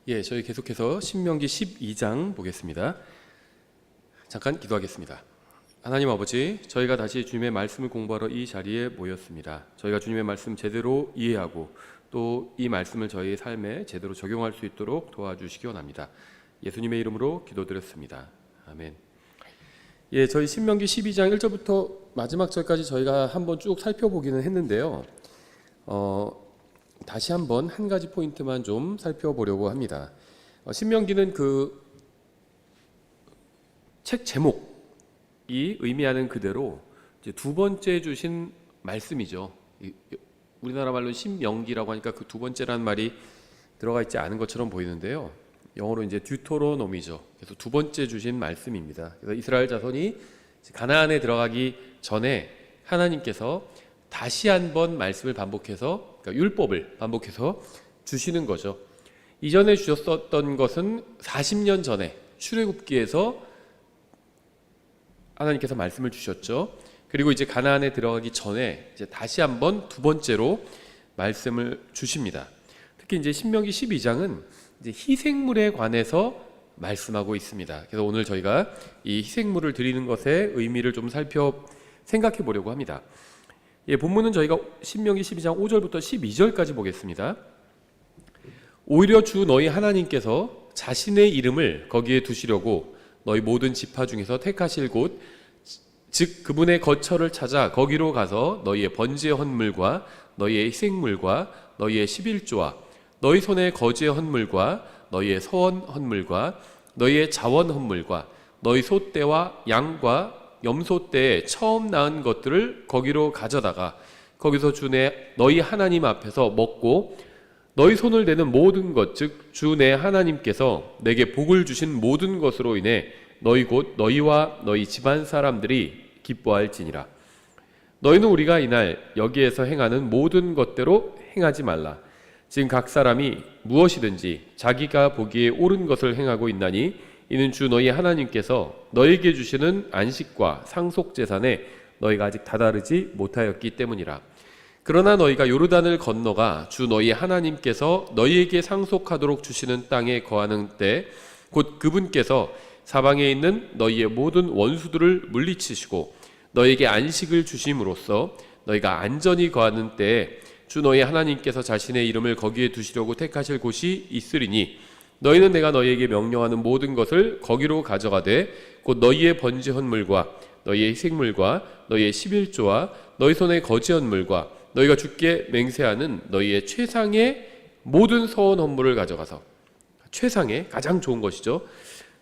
저희 계속해서 신명기 12장 보겠습니다. 잠깐 기도하겠습니다. 하나님 아버지, 저희가 다시 주님의 말씀을 공부하러 이 자리에 모였습니다. 저희가 주님의 말씀 제대로 이해하고 또 이 말씀을 저희의 삶에 제대로 적용할 수 있도록 도와주시기 원합니다. 예수님의 이름으로 기도드렸습니다. 아멘. 저희 신명기 12장 1절부터 마지막 절까지 저희가 한번 쭉 살펴보기는 했는데요. 다시 한번 한 가지 포인트만 좀 살펴보려고 합니다. 신명기는 그 책 제목이 의미하는 그대로 이제 두 번째 주신 말씀이죠. 우리나라 말로 신명기라고 하니까 그 두 번째라는 말이 들어가 있지 않은 것처럼 보이는데요. 영어로 이제 듀토로노미죠. 그래서 두 번째 주신 말씀입니다. 그래서 이스라엘 자손이 가나안에 들어가기 전에 하나님께서 다시 한번 말씀을 반복해서, 그러니까 율법을 반복해서 주시는 거죠. 이전에 주셨었던 것은 40년 전에 출애굽기에서 하나님께서 말씀을 주셨죠. 그리고 이제 가나안에 들어가기 전에 이제 다시 한번 두 번째로 말씀을 주십니다. 특히 이제 신명기 12장은 이제 희생물에 관해서 말씀하고 있습니다. 그래서 오늘 저희가 이 희생물을 드리는 것의 의미를 좀 생각해 보려고 합니다. 본문은 저희가 신명기 12장 5절부터 12절까지 보겠습니다. 오히려 주 너희 하나님께서 자신의 이름을 거기에 두시려고 너희 모든 지파 중에서 택하실 곳, 즉 그분의 거처를 찾아 거기로 가서 너희의 번제의 헌물과 너희의 희생물과 너희의 11조와 너희 손의 거제의 헌물과 너희의 서원 헌물과 너희의 자원 헌물과 너희 소떼와 양과 염소떼에 처음 낳은 것들을 거기로 가져다가 거기서 너희 하나님 앞에서 먹고 너희 손을 대는 모든 것, 즉 주 내 하나님께서 내게 복을 주신 모든 것으로 인해 너희 곧 너희와 너희 집안 사람들이 기뻐할지니라. 너희는 우리가 이날 여기에서 행하는 모든 것대로 행하지 말라. 지금 각 사람이 무엇이든지 자기가 보기에 옳은 것을 행하고 있나니 이는 주 너희 하나님께서 너희에게 주시는 안식과 상속제산에 너희가 아직 다다르지 못하였기 때문이라. 그러나 너희가 요르단을 건너가 주 너희 하나님께서 너희에게 상속하도록 주시는 땅에 거하는 때 곧 그분께서 사방에 있는 너희의 모든 원수들을 물리치시고 너희에게 안식을 주심으로써 너희가 안전히 거하는 때에 주 너희 하나님께서 자신의 이름을 거기에 두시려고 택하실 곳이 있으리니 너희는 내가 너희에게 명령하는 모든 것을 거기로 가져가되 곧 너희의 번제 헌물과 너희의 희생물과 너희의 11조와 너희 손의 거제 헌물과 너희가 주께 맹세하는 너희의 최상의 모든 서원 헌물을 가져가서, 최상의 가장 좋은 것이죠.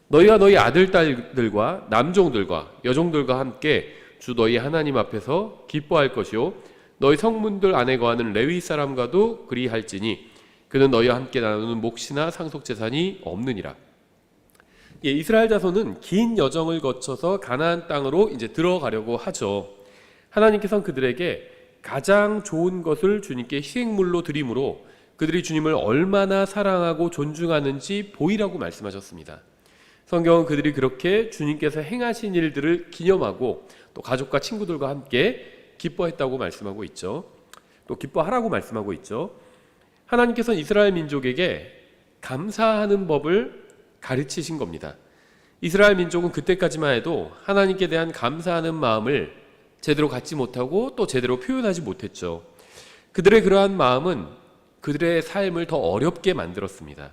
너희가 너희 아들 딸들과 남종들과 여종들과 함께 주 너희 하나님 앞에서 기뻐할 것이요 너희 성문들 안에 거하는 레위 사람과도 그리할지니 그는 너희와 함께 나누는 몫이나 상속재산이 없느니라. 이스라엘 자손은 긴 여정을 거쳐서 가나안 땅으로 이제 들어가려고 하죠. 하나님께서는 그들에게 가장 좋은 것을 주님께 희생물로 드림으로 그들이 주님을 얼마나 사랑하고 존중하는지 보이라고 말씀하셨습니다. 성경은 그들이 그렇게 주님께서 행하신 일들을 기념하고 또 가족과 친구들과 함께 기뻐했다고 말씀하고 있죠. 또 기뻐하라고 말씀하고 있죠. 하나님께서는 이스라엘 민족에게 감사하는 법을 가르치신 겁니다. 이스라엘 민족은 그때까지만 해도 하나님께 대한 감사하는 마음을 제대로 갖지 못하고 또 제대로 표현하지 못했죠. 그들의 그러한 마음은 그들의 삶을 더 어렵게 만들었습니다.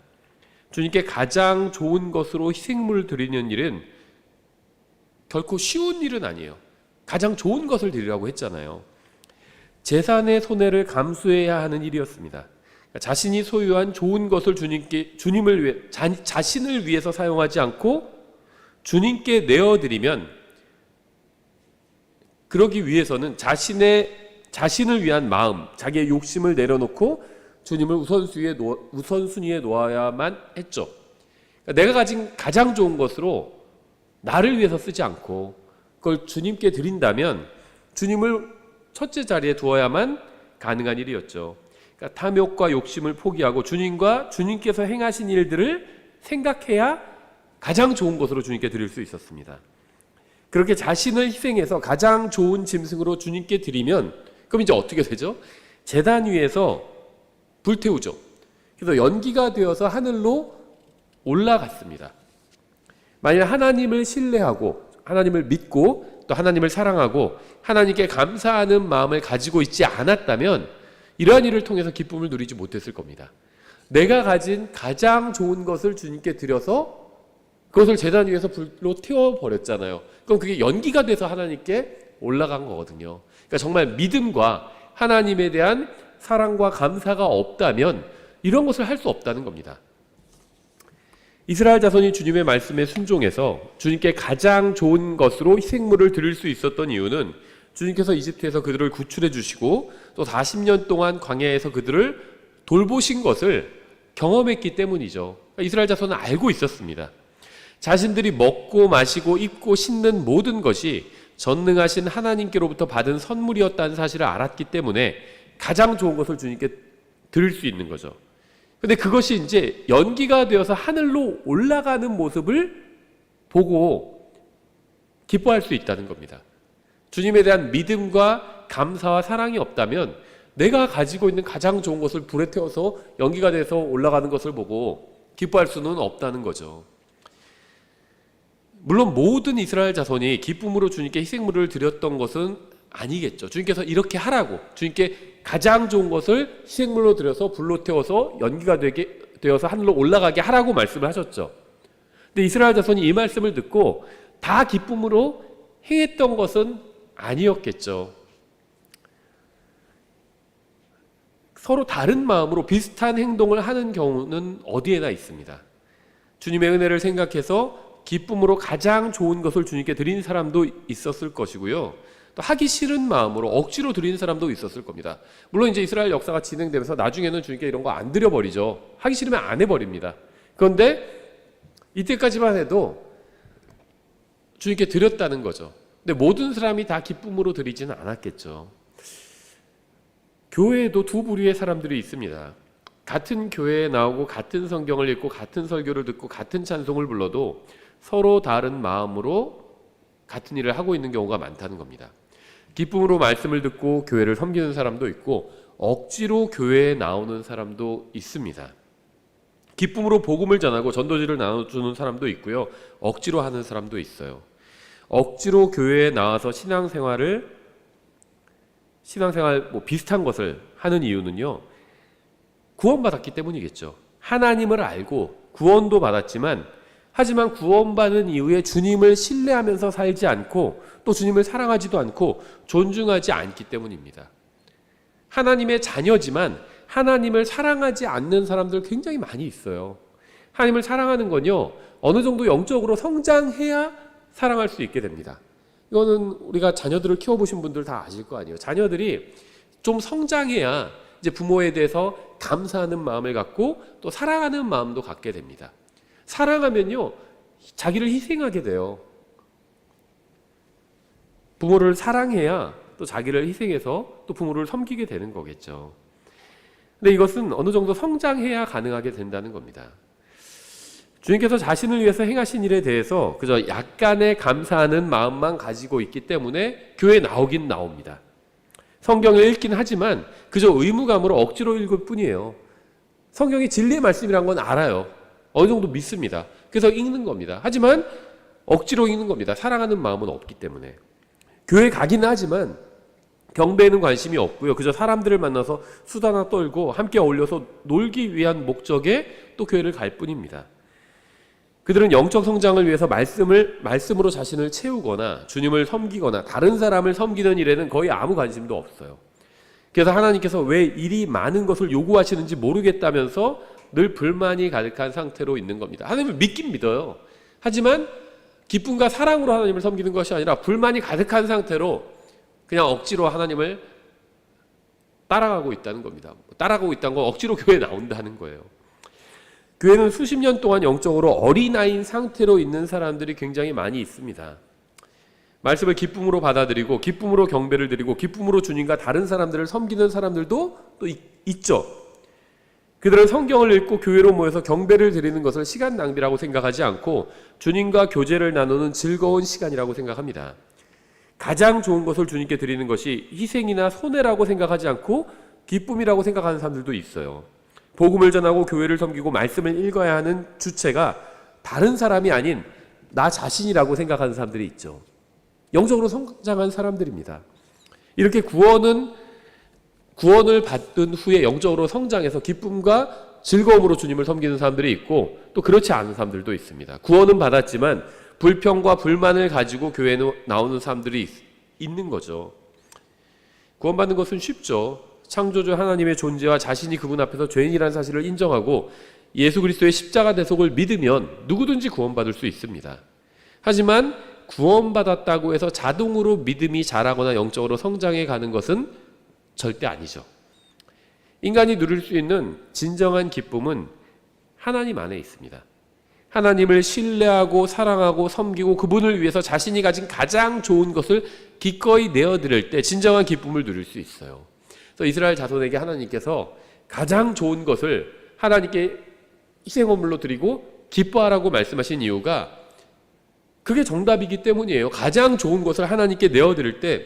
주님께 가장 좋은 것으로 희생물을 드리는 일은 결코 쉬운 일은 아니에요. 가장 좋은 것을 드리라고 했잖아요. 재산의 손해를 감수해야 하는 일이었습니다. 자신이 소유한 좋은 것을 주님을 위해, 자신을 위해서 사용하지 않고 주님께 내어드리면 그러기 위해서는 자신을 위한 마음, 자기의 욕심을 내려놓고 주님을 우선순위에 놓아야만 했죠. 그러니까 내가 가진 가장 좋은 것으로 나를 위해서 쓰지 않고 그걸 주님께 드린다면 주님을 첫째 자리에 두어야만 가능한 일이었죠. 그러니까 탐욕과 욕심을 포기하고 주님과 주님께서 행하신 일들을 생각해야 가장 좋은 것으로 주님께 드릴 수 있었습니다. 그렇게 자신을 희생해서 가장 좋은 짐승으로 주님께 드리면 그럼 이제 어떻게 되죠? 제단 위에서 불태우죠. 그래서 연기가 되어서 하늘로 올라갔습니다. 만약 하나님을 신뢰하고 하나님을 믿고 또 하나님을 사랑하고 하나님께 감사하는 마음을 가지고 있지 않았다면 이러한 일을 통해서 기쁨을 누리지 못했을 겁니다. 내가 가진 가장 좋은 것을 주님께 드려서 그것을 제단 위에서 불로 태워버렸잖아요. 그럼 그게 연기가 돼서 하나님께 올라간 거거든요. 그러니까 정말 믿음과 하나님에 대한 사랑과 감사가 없다면 이런 것을 할 수 없다는 겁니다. 이스라엘 자손이 주님의 말씀에 순종해서 주님께 가장 좋은 것으로 희생물을 드릴 수 있었던 이유는 주님께서 이집트에서 그들을 구출해 주시고 또 40년 동안 광야에서 그들을 돌보신 것을 경험했기 때문이죠. 그러니까 이스라엘 자손은 알고 있었습니다. 자신들이 먹고 마시고 입고 신는 모든 것이 전능하신 하나님께로부터 받은 선물이었다는 사실을 알았기 때문에 가장 좋은 것을 주님께 드릴 수 있는 거죠. 근데 그것이 이제 연기가 되어서 하늘로 올라가는 모습을 보고 기뻐할 수 있다는 겁니다. 주님에 대한 믿음과 감사와 사랑이 없다면 내가 가지고 있는 가장 좋은 것을 불에 태워서 연기가 돼서 올라가는 것을 보고 기뻐할 수는 없다는 거죠. 물론 모든 이스라엘 자손이 기쁨으로 주님께 희생물을 드렸던 것은 아니겠죠. 주님께서 이렇게 하라고, 주님께 가장 좋은 것을 희생물로 드려서 불로 태워서 연기가 되어서 하늘로 올라가게 하라고 말씀을 하셨죠. 근데 이스라엘 자손이 이 말씀을 듣고 다 기쁨으로 행했던 것은 아니었겠죠. 서로 다른 마음으로 비슷한 행동을 하는 경우는 어디에나 있습니다. 주님의 은혜를 생각해서 기쁨으로 가장 좋은 것을 주님께 드린 사람도 있었을 것이고요. 또 하기 싫은 마음으로 억지로 드리는 사람도 있었을 겁니다. 물론 이제 이스라엘 역사가 진행되면서 나중에는 주님께 이런 거 안 드려버리죠. 하기 싫으면 안 해버립니다. 그런데 이때까지만 해도 주님께 드렸다는 거죠. 근데 모든 사람이 다 기쁨으로 드리지는 않았겠죠. 교회에도 두 부류의 사람들이 있습니다. 같은 교회에 나오고 같은 성경을 읽고 같은 설교를 듣고 같은 찬송을 불러도 서로 다른 마음으로 같은 일을 하고 있는 경우가 많다는 겁니다. 기쁨으로 말씀을 듣고 교회를 섬기는 사람도 있고 억지로 교회에 나오는 사람도 있습니다. 기쁨으로 복음을 전하고 전도지를 나눠주는 사람도 있고요. 억지로 하는 사람도 있어요. 억지로 교회에 나와서 신앙생활 비슷한 것을 하는 이유는요. 구원받았기 때문이겠죠. 하나님을 알고 구원도 받았지만 하지만 구원받은 이후에 주님을 신뢰하면서 살지 않고 또 주님을 사랑하지도 않고 존중하지 않기 때문입니다. 하나님의 자녀지만 하나님을 사랑하지 않는 사람들 굉장히 많이 있어요. 하나님을 사랑하는 건요, 어느 정도 영적으로 성장해야 사랑할 수 있게 됩니다. 이거는 우리가 자녀들을 키워보신 분들 다 아실 거 아니에요. 자녀들이 좀 성장해야 이제 부모에 대해서 감사하는 마음을 갖고 또 사랑하는 마음도 갖게 됩니다. 사랑하면요, 자기를 희생하게 돼요. 부모를 사랑해야 또 자기를 희생해서 또 부모를 섬기게 되는 거겠죠. 근데 이것은 어느 정도 성장해야 가능하게 된다는 겁니다. 주님께서 자신을 위해서 행하신 일에 대해서 그저 약간의 감사하는 마음만 가지고 있기 때문에 교회에 나오긴 나옵니다. 성경을 읽긴 하지만 그저 의무감으로 억지로 읽을 뿐이에요. 성경이 진리의 말씀이란 건 알아요. 어느 정도 믿습니다. 그래서 읽는 겁니다. 하지만 억지로 읽는 겁니다. 사랑하는 마음은 없기 때문에. 교회 가긴 하지만 경배에는 관심이 없고요. 그저 사람들을 만나서 수다나 떨고 함께 어울려서 놀기 위한 목적에 또 교회를 갈 뿐입니다. 그들은 영적 성장을 위해서 말씀으로 자신을 채우거나 주님을 섬기거나 다른 사람을 섬기는 일에는 거의 아무 관심도 없어요. 그래서 하나님께서 왜 이리 많은 것을 요구하시는지 모르겠다면서 늘 불만이 가득한 상태로 있는 겁니다. 하나님을 믿긴 믿어요. 하지만 기쁨과 사랑으로 하나님을 섬기는 것이 아니라 불만이 가득한 상태로 그냥 억지로 하나님을 따라가고 있다는 겁니다. 따라가고 있다는 건 억지로 교회에 나온다는 거예요. 교회는 수십 년 동안 영적으로 어린아이인 상태로 있는 사람들이 굉장히 많이 있습니다. 말씀을 기쁨으로 받아들이고 기쁨으로 경배를 드리고 기쁨으로 주님과 다른 사람들을 섬기는 사람들도 또 있죠. 그들은 성경을 읽고 교회로 모여서 경배를 드리는 것을 시간 낭비라고 생각하지 않고 주님과 교제를 나누는 즐거운 시간이라고 생각합니다. 가장 좋은 것을 주님께 드리는 것이 희생이나 손해라고 생각하지 않고 기쁨이라고 생각하는 사람들도 있어요. 복음을 전하고 교회를 섬기고 말씀을 읽어야 하는 주체가 다른 사람이 아닌 나 자신이라고 생각하는 사람들이 있죠. 영적으로 성장한 사람들입니다. 이렇게 구원을 받은 후에 영적으로 성장해서 기쁨과 즐거움으로 주님을 섬기는 사람들이 있고 또 그렇지 않은 사람들도 있습니다. 구원은 받았지만 불평과 불만을 가지고 교회에 나오는 사람들이 있는 거죠. 구원받는 것은 쉽죠. 창조주 하나님의 존재와 자신이 그분 앞에서 죄인이라는 사실을 인정하고 예수 그리스도의 십자가 대속을 믿으면 누구든지 구원받을 수 있습니다. 하지만 구원받았다고 해서 자동으로 믿음이 자라거나 영적으로 성장해 가는 것은 절대 아니죠. 인간이 누릴 수 있는 진정한 기쁨은 하나님 안에 있습니다. 하나님을 신뢰하고 사랑하고 섬기고 그분을 위해서 자신이 가진 가장 좋은 것을 기꺼이 내어드릴 때 진정한 기쁨을 누릴 수 있어요. 그래서 이스라엘 자손에게 하나님께서 가장 좋은 것을 하나님께 희생헌물로 드리고 기뻐하라고 말씀하신 이유가 그게 정답이기 때문이에요. 가장 좋은 것을 하나님께 내어드릴 때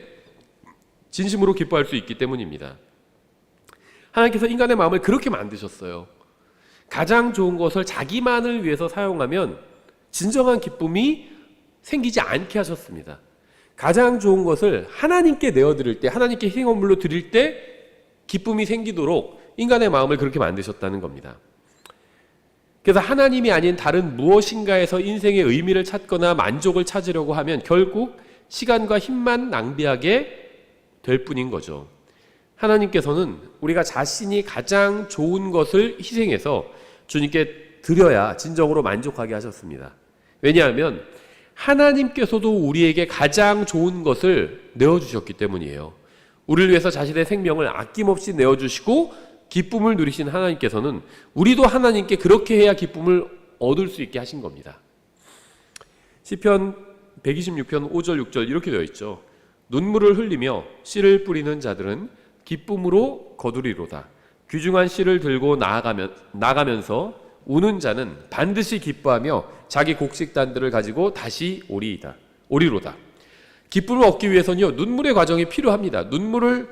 진심으로 기뻐할 수 있기 때문입니다. 하나님께서 인간의 마음을 그렇게 만드셨어요. 가장 좋은 것을 자기만을 위해서 사용하면 진정한 기쁨이 생기지 않게 하셨습니다. 가장 좋은 것을 하나님께 내어드릴 때, 하나님께 희생헌물로 드릴 때 기쁨이 생기도록 인간의 마음을 그렇게 만드셨다는 겁니다. 그래서 하나님이 아닌 다른 무엇인가에서 인생의 의미를 찾거나 만족을 찾으려고 하면 결국 시간과 힘만 낭비하게 될 뿐인 거죠. 하나님께서는 우리가 자신이 가장 좋은 것을 희생해서 주님께 드려야 진정으로 만족하게 하셨습니다. 왜냐하면 하나님께서도 우리에게 가장 좋은 것을 내어주셨기 때문이에요. 우리를 위해서 자신의 생명을 아낌없이 내어주시고 기쁨을 누리신 하나님께서는 우리도 하나님께 그렇게 해야 기쁨을 얻을 수 있게 하신 겁니다. 시편 126편 5절 6절 이렇게 되어 있죠. 눈물을 흘리며 씨를 뿌리는 자들은 기쁨으로 거두리로다. 귀중한 씨를 들고 나가면서 우는 자는 반드시 기뻐하며 자기 곡식단들을 가지고 다시 오리로다. 기쁨을 얻기 위해서는요, 눈물의 과정이 필요합니다. 눈물을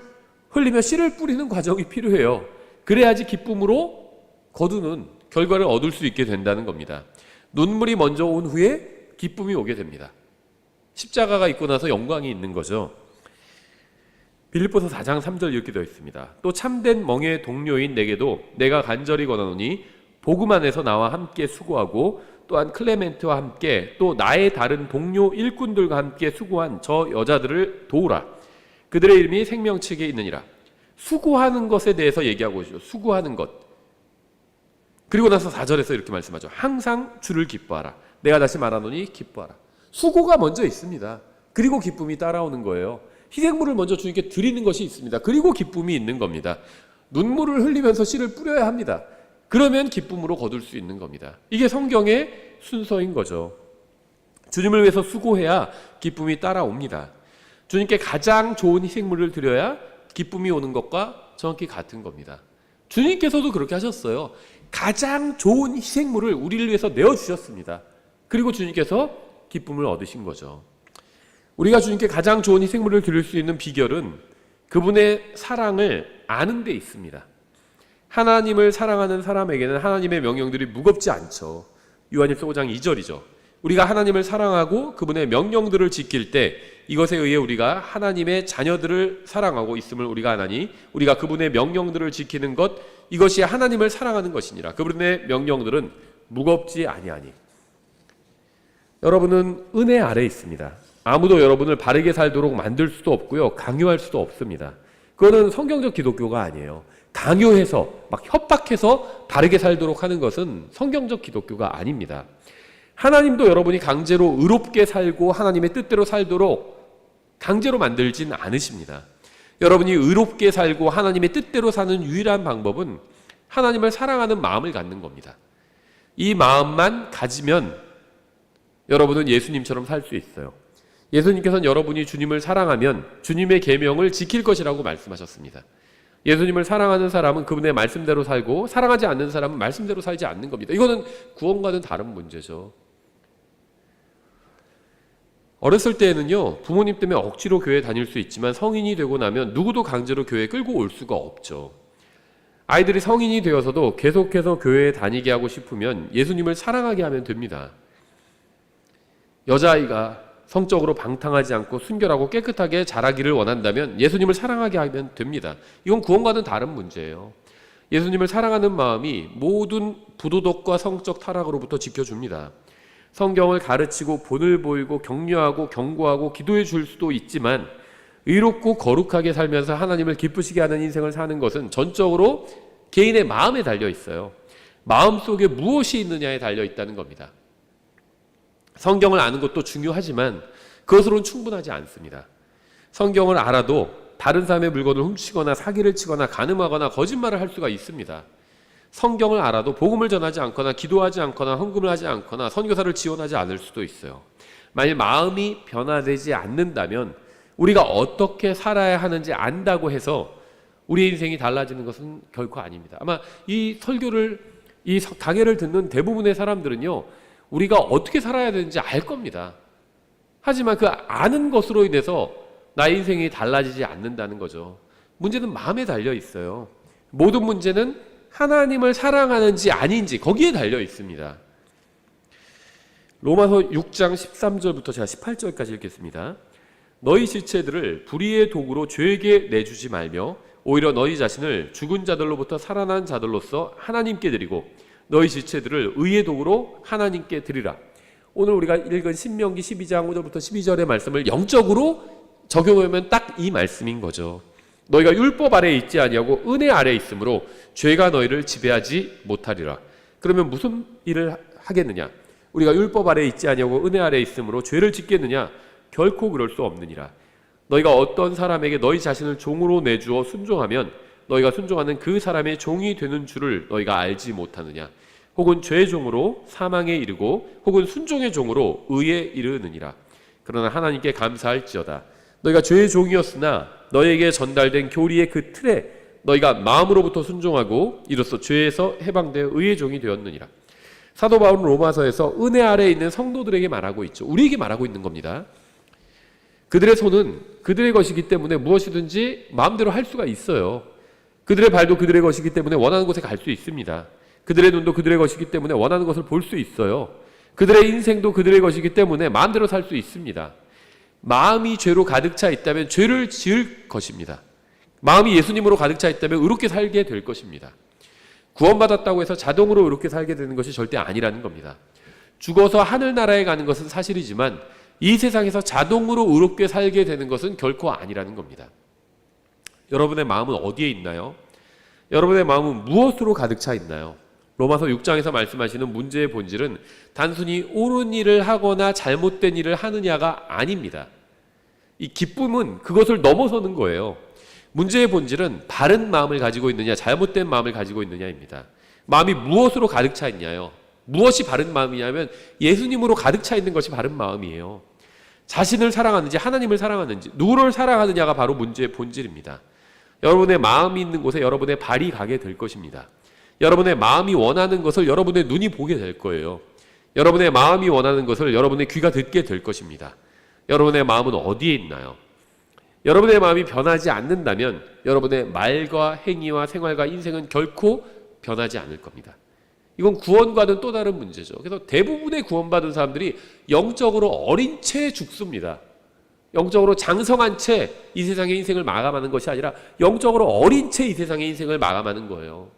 흘리며 씨를 뿌리는 과정이 필요해요. 그래야지 기쁨으로 거두는 결과를 얻을 수 있게 된다는 겁니다. 눈물이 먼저 온 후에 기쁨이 오게 됩니다. 십자가가 있고 나서 영광이 있는 거죠. 빌립보서 4장 3절 이렇게 되어 있습니다. 또 참된 멍의 동료인 내게도 내가 간절히 권하노니 복음 안에서 나와 함께 수고하고 또한 클레멘트와 함께 또 나의 다른 동료 일꾼들과 함께 수고한 저 여자들을 도우라. 그들의 이름이 생명책에 있느니라. 수고하는 것에 대해서 얘기하고 있죠. 수고하는 것. 그리고 나서 4절에서 이렇게 말씀하죠. 항상 주를 기뻐하라. 내가 다시 말하노니 기뻐하라. 수고가 먼저 있습니다. 그리고 기쁨이 따라오는 거예요. 희생물을 먼저 주님께 드리는 것이 있습니다. 그리고 기쁨이 있는 겁니다. 눈물을 흘리면서 씨를 뿌려야 합니다. 그러면 기쁨으로 거둘 수 있는 겁니다. 이게 성경의 순서인 거죠. 주님을 위해서 수고해야 기쁨이 따라옵니다. 주님께 가장 좋은 희생물을 드려야 기쁨이 오는 것과 정확히 같은 겁니다. 주님께서도 그렇게 하셨어요. 가장 좋은 희생물을 우리를 위해서 내어주셨습니다. 그리고 주님께서 기쁨을 얻으신 거죠. 우리가 주님께 가장 좋은 희생물을 드릴 수 있는 비결은 그분의 사랑을 아는 데 있습니다. 하나님을 사랑하는 사람에게는 하나님의 명령들이 무겁지 않죠. 요한일서 5장 2절이죠. 우리가 하나님을 사랑하고 그분의 명령들을 지킬 때 이것에 의해 우리가 하나님의 자녀들을 사랑하고 있음을 우리가 아나니 우리가 그분의 명령들을 지키는 것 이것이 하나님을 사랑하는 것이니라. 그분의 명령들은 무겁지 아니하니. 여러분은 은혜 아래에 있습니다. 아무도 여러분을 바르게 살도록 만들 수도 없고요. 강요할 수도 없습니다. 그거는 성경적 기독교가 아니에요. 강요해서 막 협박해서 바르게 살도록 하는 것은 성경적 기독교가 아닙니다. 하나님도 여러분이 강제로 의롭게 살고 하나님의 뜻대로 살도록 강제로 만들진 않으십니다. 여러분이 의롭게 살고 하나님의 뜻대로 사는 유일한 방법은 하나님을 사랑하는 마음을 갖는 겁니다. 이 마음만 가지면 여러분은 예수님처럼 살 수 있어요. 예수님께서는 여러분이 주님을 사랑하면 주님의 계명을 지킬 것이라고 말씀하셨습니다. 예수님을 사랑하는 사람은 그분의 말씀대로 살고 사랑하지 않는 사람은 말씀대로 살지 않는 겁니다. 이거는 구원과는 다른 문제죠. 어렸을 때에는요, 부모님 때문에 억지로 교회 다닐 수 있지만 성인이 되고 나면 누구도 강제로 교회에 끌고 올 수가 없죠. 아이들이 성인이 되어서도 계속해서 교회에 다니게 하고 싶으면 예수님을 사랑하게 하면 됩니다. 여자아이가 성적으로 방탕하지 않고 순결하고 깨끗하게 자라기를 원한다면 예수님을 사랑하게 하면 됩니다. 이건 구원과는 다른 문제예요. 예수님을 사랑하는 마음이 모든 부도덕과 성적 타락으로부터 지켜줍니다. 성경을 가르치고 본을 보이고 격려하고 경고하고 기도해 줄 수도 있지만 의롭고 거룩하게 살면서 하나님을 기쁘시게 하는 인생을 사는 것은 전적으로 개인의 마음에 달려 있어요. 마음속에 무엇이 있느냐에 달려 있다는 겁니다. 성경을 아는 것도 중요하지만 그것으로는 충분하지 않습니다. 성경을 알아도 다른 사람의 물건을 훔치거나 사기를 치거나 간음하거나 거짓말을 할 수가 있습니다. 성경을 알아도 복음을 전하지 않거나 기도하지 않거나 헌금을 하지 않거나 선교사를 지원하지 않을 수도 있어요. 만일 마음이 변화되지 않는다면 우리가 어떻게 살아야 하는지 안다고 해서 우리의 인생이 달라지는 것은 결코 아닙니다. 아마 이 강해를 듣는 대부분의 사람들은요, 우리가 어떻게 살아야 되는지 알 겁니다. 하지만 그 아는 것으로 인해서 나의 인생이 달라지지 않는다는 거죠. 문제는 마음에 달려 있어요. 모든 문제는 하나님을 사랑하는지 아닌지 거기에 달려 있습니다. 로마서 6장 13절부터 제가 18절까지 읽겠습니다. 너희 지체들을 불의의 도구로 죄에게 내주지 말며 오히려 너희 자신을 죽은 자들로부터 살아난 자들로서 하나님께 드리고 너희 지체들을 의의 도구로 하나님께 드리라. 오늘 우리가 읽은 신명기 12장 5절부터 12절의 말씀을 영적으로 적용하면 딱 이 말씀인 거죠. 너희가 율법 아래에 있지 아니하고 은혜 아래에 있으므로 죄가 너희를 지배하지 못하리라. 그러면 무슨 일을 하겠느냐? 우리가 율법 아래에 있지 아니하고 은혜 아래에 있으므로 죄를 짓겠느냐? 결코 그럴 수 없느니라. 너희가 어떤 사람에게 너희 자신을 종으로 내주어 순종하면 너희가 순종하는 그 사람의 종이 되는 줄을 너희가 알지 못하느냐? 혹은 죄의 종으로 사망에 이르고 혹은 순종의 종으로 의에 이르느니라. 그러나 하나님께 감사할지어다. 너희가 죄의 종이었으나 너희에게 전달된 교리의 그 틀에 너희가 마음으로부터 순종하고 이로써 죄에서 해방되어 의의 종이 되었느니라. 사도 바울은 로마서에서 은혜 아래에 있는 성도들에게 말하고 있죠. 우리에게 말하고 있는 겁니다. 그들의 손은 그들의 것이기 때문에 무엇이든지 마음대로 할 수가 있어요. 그들의 발도 그들의 것이기 때문에 원하는 곳에 갈 수 있습니다. 그들의 눈도 그들의 것이기 때문에 원하는 것을 볼 수 있어요. 그들의 인생도 그들의 것이기 때문에 마음대로 살 수 있습니다. 마음이 죄로 가득 차 있다면 죄를 지을 것입니다. 마음이 예수님으로 가득 차 있다면 의롭게 살게 될 것입니다. 구원받았다고 해서 자동으로 의롭게 살게 되는 것이 절대 아니라는 겁니다. 죽어서 하늘나라에 가는 것은 사실이지만 이 세상에서 자동으로 의롭게 살게 되는 것은 결코 아니라는 겁니다. 여러분의 마음은 어디에 있나요? 여러분의 마음은 무엇으로 가득 차 있나요? 로마서 6장에서 말씀하시는 문제의 본질은 단순히 옳은 일을 하거나 잘못된 일을 하느냐가 아닙니다. 이 기쁨은 그것을 넘어서는 거예요. 문제의 본질은 바른 마음을 가지고 있느냐 잘못된 마음을 가지고 있느냐입니다. 마음이 무엇으로 가득 차 있냐요? 무엇이 바른 마음이냐면 예수님으로 가득 차 있는 것이 바른 마음이에요. 자신을 사랑하는지 하나님을 사랑하는지 누구를 사랑하느냐가 바로 문제의 본질입니다. 여러분의 마음이 있는 곳에 여러분의 발이 가게 될 것입니다. 여러분의 마음이 원하는 것을 여러분의 눈이 보게 될 거예요. 여러분의 마음이 원하는 것을 여러분의 귀가 듣게 될 것입니다. 여러분의 마음은 어디에 있나요? 여러분의 마음이 변하지 않는다면 여러분의 말과 행위와 생활과 인생은 결코 변하지 않을 겁니다. 이건 구원과는 또 다른 문제죠. 그래서 대부분의 구원받은 사람들이 영적으로 어린 채 죽습니다. 영적으로 장성한 채 이 세상의 인생을 마감하는 것이 아니라 영적으로 어린 채 이 세상의 인생을 마감하는 거예요.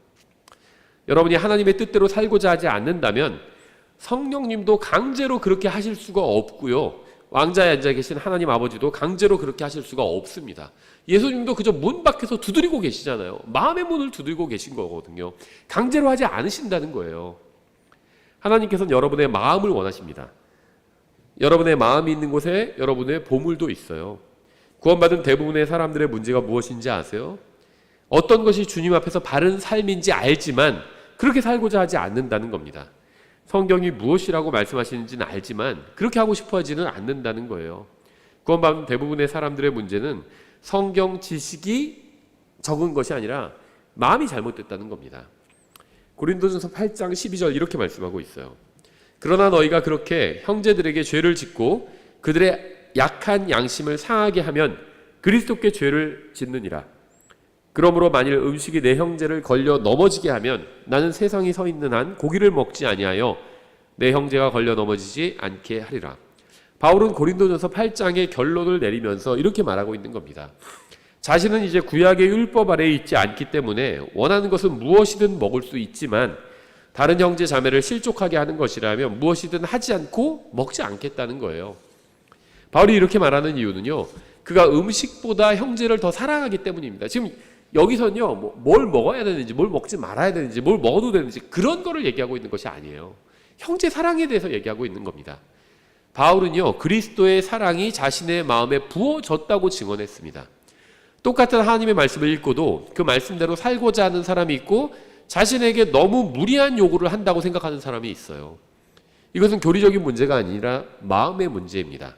여러분이 하나님의 뜻대로 살고자 하지 않는다면 성령님도 강제로 그렇게 하실 수가 없고요. 왕자에 앉아 계신 하나님 아버지도 강제로 그렇게 하실 수가 없습니다. 예수님도 그저 문 밖에서 두드리고 계시잖아요. 마음의 문을 두드리고 계신 거거든요. 강제로 하지 않으신다는 거예요. 하나님께서는 여러분의 마음을 원하십니다. 여러분의 마음이 있는 곳에 여러분의 보물도 있어요. 구원받은 대부분의 사람들의 문제가 무엇인지 아세요? 어떤 것이 주님 앞에서 바른 삶인지 알지만 그렇게 살고자 하지 않는다는 겁니다. 성경이 무엇이라고 말씀하시는지는 알지만 그렇게 하고 싶어 하지는 않는다는 거예요. 구원받은 대부분의 사람들의 문제는 성경 지식이 적은 것이 아니라 마음이 잘못됐다는 겁니다. 고린도전서 8장 12절 이렇게 말씀하고 있어요. 그러나 너희가 그렇게 형제들에게 죄를 짓고 그들의 약한 양심을 상하게 하면 그리스도께 죄를 짓느니라. 그러므로 만일 음식이 내 형제를 걸려 넘어지게 하면 나는 세상이 서 있는 한 고기를 먹지 아니하여 내 형제가 걸려 넘어지지 않게 하리라. 바울은 고린도전서 8장의 결론을 내리면서 이렇게 말하고 있는 겁니다. 자신은 이제 구약의 율법 아래에 있지 않기 때문에 원하는 것은 무엇이든 먹을 수 있지만 다른 형제 자매를 실족하게 하는 것이라면 무엇이든 하지 않고 먹지 않겠다는 거예요. 바울이 이렇게 말하는 이유는요, 그가 음식보다 형제를 더 사랑하기 때문입니다. 지금 여기서는요, 뭘 먹어야 되는지, 뭘 먹지 말아야 되는지, 뭘 먹어도 되는지 그런 거를 얘기하고 있는 것이 아니에요. 형제 사랑에 대해서 얘기하고 있는 겁니다. 바울은요, 그리스도의 사랑이 자신의 마음에 부어졌다고 증언했습니다. 똑같은 하나님의 말씀을 읽고도 그 말씀대로 살고자 하는 사람이 있고 자신에게 너무 무리한 요구를 한다고 생각하는 사람이 있어요. 이것은 교리적인 문제가 아니라 마음의 문제입니다.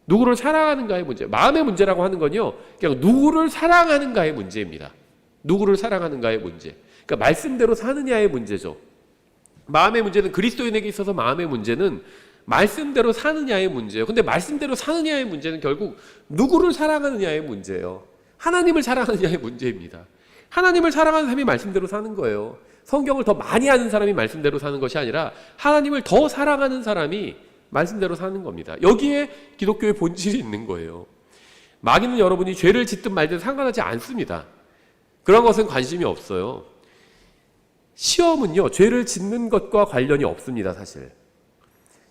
누구를 사랑하는가의 문제. 마음의 문제라고 하는 건요, 그냥 누구를 사랑하는가의 문제입니다. 누구를 사랑하는가의 문제. 그러니까 말씀대로 사느냐의 문제죠. 마음의 문제는, 그리스도인에게 있어서 마음의 문제는 말씀대로 사느냐의 문제예요. 근데 말씀대로 사느냐의 문제는 결국 누구를 사랑하느냐의 문제예요. 하나님을 사랑하느냐의 문제입니다. 하나님을 사랑하는 사람이 말씀대로 사는 거예요. 성경을 더 많이 아는 사람이 말씀대로 사는 것이 아니라 하나님을 더 사랑하는 사람이 말씀대로 사는 겁니다. 여기에 기독교의 본질이 있는 거예요. 마귀는 여러분이 죄를 짓든 말든 상관하지 않습니다. 그런 것은 관심이 없어요. 시험은요, 죄를 짓는 것과 관련이 없습니다, 사실.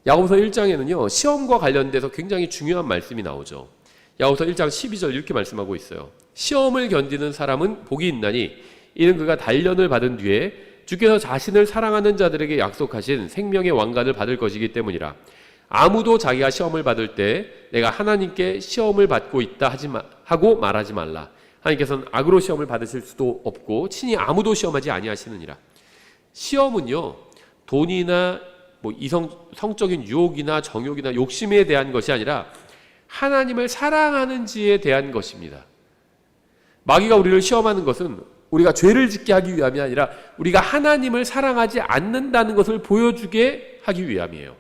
야고보서 1장에는요, 시험과 관련돼서 굉장히 중요한 말씀이 나오죠. 야고보서 1장 12절 이렇게 말씀하고 있어요. 시험을 견디는 사람은 복이 있나니 이는 그가 단련을 받은 뒤에 주께서 자신을 사랑하는 자들에게 약속하신 생명의 왕관을 받을 것이기 때문이라. 아무도 자기가 시험을 받을 때 내가 하나님께 시험을 받고 있다 하고 말하지 말라. 하나님께서는 악으로 시험을 받으실 수도 없고 친히 아무도 시험하지 아니하시느니라. 시험은요, 돈이나 성적인 유혹이나 정욕이나 욕심에 대한 것이 아니라 하나님을 사랑하는지에 대한 것입니다. 마귀가 우리를 시험하는 것은 우리가 죄를 짓게 하기 위함이 아니라 우리가 하나님을 사랑하지 않는다는 것을 보여주게 하기 위함이에요.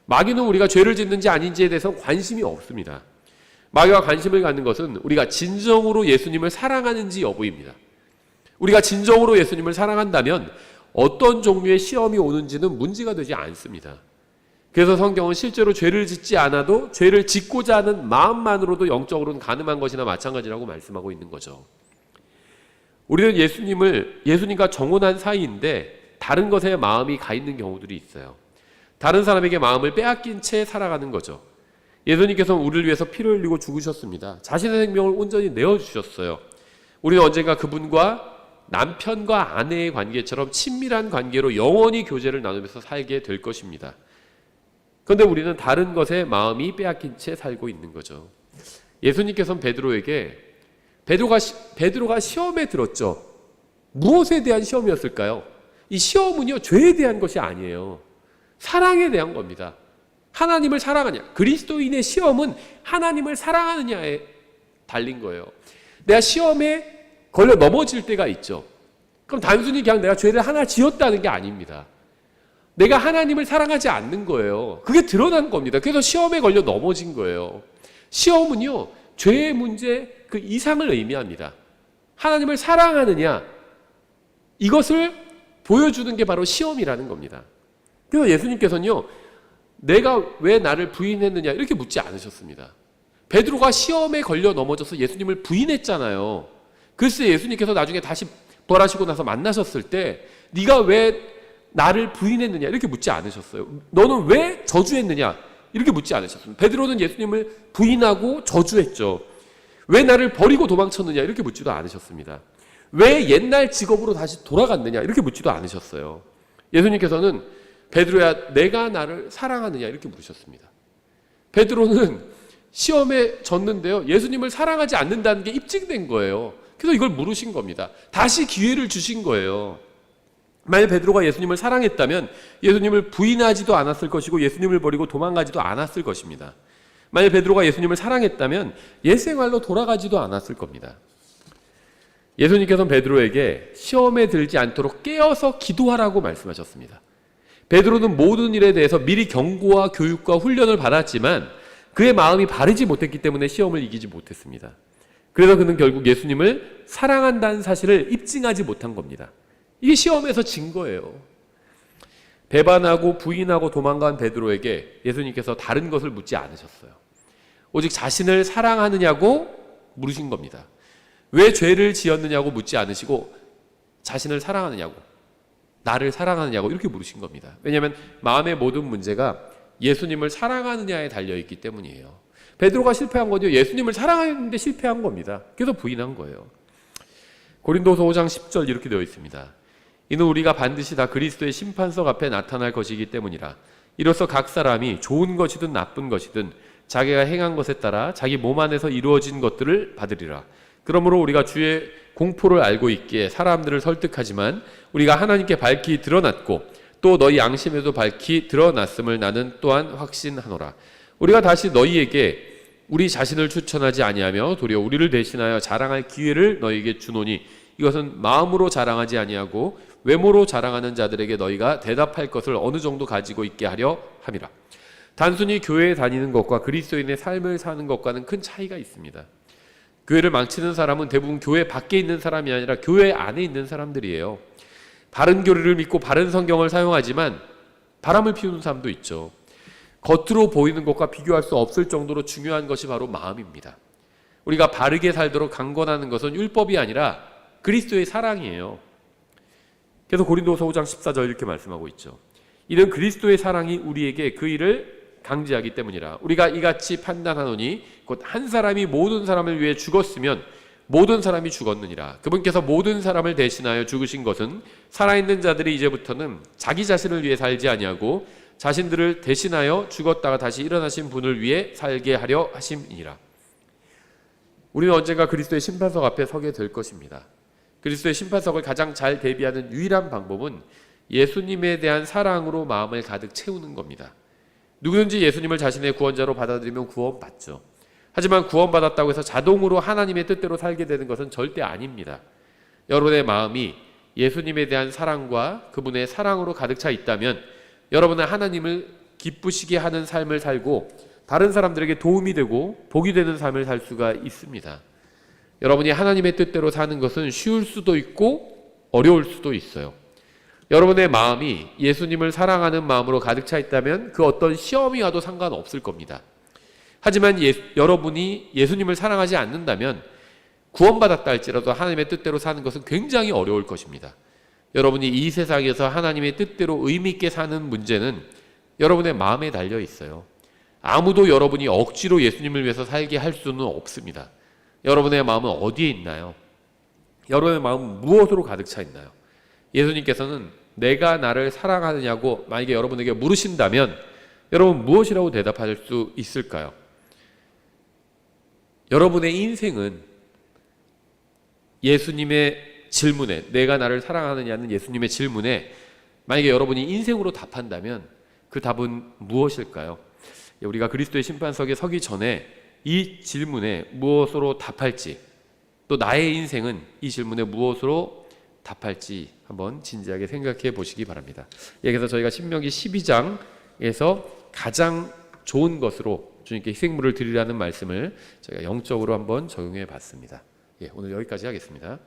마귀는 우리가 죄를 짓는지 아닌지에 대해서 관심이 없습니다. 마귀가 관심을 갖는 것은 우리가 진정으로 예수님을 사랑하는지 여부입니다. 우리가 진정으로 예수님을 사랑한다면 어떤 종류의 시험이 오는지는 문제가 되지 않습니다. 그래서 성경은 실제로 죄를 짓지 않아도 죄를 짓고자 하는 마음만으로도 영적으로는 가늠한 것이나 마찬가지라고 말씀하고 있는 거죠. 우리는 예수님과 정혼한 사이인데 다른 것에 마음이 가 있는 경우들이 있어요. 다른 사람에게 마음을 빼앗긴 채 살아가는 거죠. 예수님께서는 우리를 위해서 피를 흘리고 죽으셨습니다. 자신의 생명을 온전히 내어주셨어요. 우리는 언젠가 그분과 남편과 아내의 관계처럼 친밀한 관계로 영원히 교제를 나누면서 살게 될 것입니다. 그런데 우리는 다른 것에 마음이 빼앗긴 채 살고 있는 거죠. 예수님께서는 베드로가 시험에 들었죠. 무엇에 대한 시험이었을까요? 이 시험은요, 죄에 대한 것이 아니에요. 사랑에 대한 겁니다. 하나님을 사랑하냐. 그리스도인의 시험은 하나님을 사랑하느냐에 달린 거예요. 내가 시험에 걸려 넘어질 때가 있죠. 그럼 단순히 그냥 내가 죄를 하나 지었다는 게 아닙니다. 내가 하나님을 사랑하지 않는 거예요. 그게 드러난 겁니다. 그래서 시험에 걸려 넘어진 거예요. 시험은요, 죄의 문제 그 이상을 의미합니다. 하나님을 사랑하느냐, 이것을 보여주는 게 바로 시험이라는 겁니다. 그래서 예수님께서는요, 내가 왜 나를 부인했느냐 이렇게 묻지 않으셨습니다. 베드로가 시험에 걸려 넘어져서 예수님을 부인했잖아요. 글쎄 예수님께서 나중에 다시 부활하시고 나서 만나셨을 때 네가 왜 나를 부인했느냐 이렇게 묻지 않으셨어요. 너는 왜 저주했느냐 이렇게 묻지 않으셨습니다. 베드로는 예수님을 부인하고 저주했죠. 왜 나를 버리고 도망쳤느냐 이렇게 묻지도 않으셨습니다. 왜 옛날 직업으로 다시 돌아갔느냐 이렇게 묻지도 않으셨어요. 예수님께서는 베드로야 내가 나를 사랑하느냐 이렇게 물으셨습니다. 베드로는 시험에 졌는데요, 예수님을 사랑하지 않는다는 게 입증된 거예요. 그래서 이걸 물으신 겁니다. 다시 기회를 주신 거예요. 만약 베드로가 예수님을 사랑했다면 예수님을 부인하지도 않았을 것이고 예수님을 버리고 도망가지도 않았을 것입니다. 만약 베드로가 예수님을 사랑했다면 옛생활로 돌아가지도 않았을 겁니다. 예수님께서는 베드로에게 시험에 들지 않도록 깨어서 기도하라고 말씀하셨습니다. 베드로는 모든 일에 대해서 미리 경고와 교육과 훈련을 받았지만 그의 마음이 바르지 못했기 때문에 시험을 이기지 못했습니다. 그래서 그는 결국 예수님을 사랑한다는 사실을 입증하지 못한 겁니다. 이게 시험에서 진 거예요. 배반하고 부인하고 도망간 베드로에게 예수님께서 다른 것을 묻지 않으셨어요. 오직 자신을 사랑하느냐고 물으신 겁니다. 왜 죄를 지었느냐고 묻지 않으시고 자신을 사랑하느냐고, 나를 사랑하느냐고 이렇게 물으신 겁니다. 왜냐하면 마음의 모든 문제가 예수님을 사랑하느냐에 달려있기 때문이에요. 베드로가 실패한 거죠. 예수님을 사랑하는데 실패한 겁니다. 그래서 부인한 거예요. 고린도서 5장 10절 이렇게 되어 있습니다. 이는 우리가 반드시 다 그리스도의 심판석 앞에 나타날 것이기 때문이라. 이로써 각 사람이 좋은 것이든 나쁜 것이든 자기가 행한 것에 따라 자기 몸 안에서 이루어진 것들을 받으리라. 그러므로 우리가 주의 공포를 알고 있기에 사람들을 설득하지만 우리가 하나님께 밝히 드러났고 또 너희 양심에도 밝히 드러났음을 나는 또한 확신하노라. 우리가 다시 너희에게 우리 자신을 추천하지 아니하며 도리어 우리를 대신하여 자랑할 기회를 너희에게 주노니 이것은 마음으로 자랑하지 아니하고 외모로 자랑하는 자들에게 너희가 대답할 것을 어느 정도 가지고 있게 하려 함이라. 단순히 교회에 다니는 것과 그리스도인의 삶을 사는 것과는 큰 차이가 있습니다. 교회를 망치는 사람은 대부분 교회 밖에 있는 사람이 아니라 교회 안에 있는 사람들이에요. 바른 교리를 믿고 바른 성경을 사용하지만 바람을 피우는 사람도 있죠. 겉으로 보이는 것과 비교할 수 없을 정도로 중요한 것이 바로 마음입니다. 우리가 바르게 살도록 강권하는 것은 율법이 아니라 그리스도의 사랑이에요. 그래서 고린도서 5장 14절 이렇게 말씀하고 있죠. 이는 그리스도의 사랑이 우리에게 그 일을 강제하기 때문이라. 우리가 이같이 판단하노니 곧 한 사람이 모든 사람을 위해 죽었으면 모든 사람이 죽었느니라. 그분께서 모든 사람을 대신하여 죽으신 것은 살아있는 자들이 이제부터는 자기 자신을 위해 살지 아니하고 자신들을 대신하여 죽었다가 다시 일어나신 분을 위해 살게 하려 하심이니라. 우리는 언젠가 그리스도의 심판석 앞에 서게 될 것입니다. 그리스도의 심판석을 가장 잘 대비하는 유일한 방법은 예수님에 대한 사랑으로 마음을 가득 채우는 겁니다. 누구든지 예수님을 자신의 구원자로 받아들이면 구원받죠. 하지만 구원받았다고 해서 자동으로 하나님의 뜻대로 살게 되는 것은 절대 아닙니다. 여러분의 마음이 예수님에 대한 사랑과 그분의 사랑으로 가득 차 있다면 여러분은 하나님을 기쁘시게 하는 삶을 살고 다른 사람들에게 도움이 되고 복이 되는 삶을 살 수가 있습니다. 여러분이 하나님의 뜻대로 사는 것은 쉬울 수도 있고 어려울 수도 있어요. 여러분의 마음이 예수님을 사랑하는 마음으로 가득 차 있다면 그 어떤 시험이 와도 상관없을 겁니다. 하지만 여러분이 예수님을 사랑하지 않는다면 구원받았다 할지라도 하나님의 뜻대로 사는 것은 굉장히 어려울 것입니다. 여러분이 이 세상에서 하나님의 뜻대로 의미 있게 사는 문제는 여러분의 마음에 달려 있어요. 아무도 여러분이 억지로 예수님을 위해서 살게 할 수는 없습니다. 여러분의 마음은 어디에 있나요? 여러분의 마음은 무엇으로 가득 차 있나요? 예수님께서는 내가 나를 사랑하느냐고 만약에 여러분에게 물으신다면 여러분 무엇이라고 대답할 수 있을까요? 여러분의 인생은 예수님의 질문에, 내가 나를 사랑하느냐는 예수님의 질문에 만약에 여러분이 인생으로 답한다면 그 답은 무엇일까요? 우리가 그리스도의 심판석에 서기 전에 이 질문에 무엇으로 답할지, 또 나의 인생은 이 질문에 무엇으로 답할지 한번 진지하게 생각해 보시기 바랍니다. 그래서 저희가 신명기 12장에서 가장 좋은 것으로 주님께 희생물을 드리라는 말씀을 저희가 영적으로 한번 적용해 봤습니다. 오늘 여기까지 하겠습니다.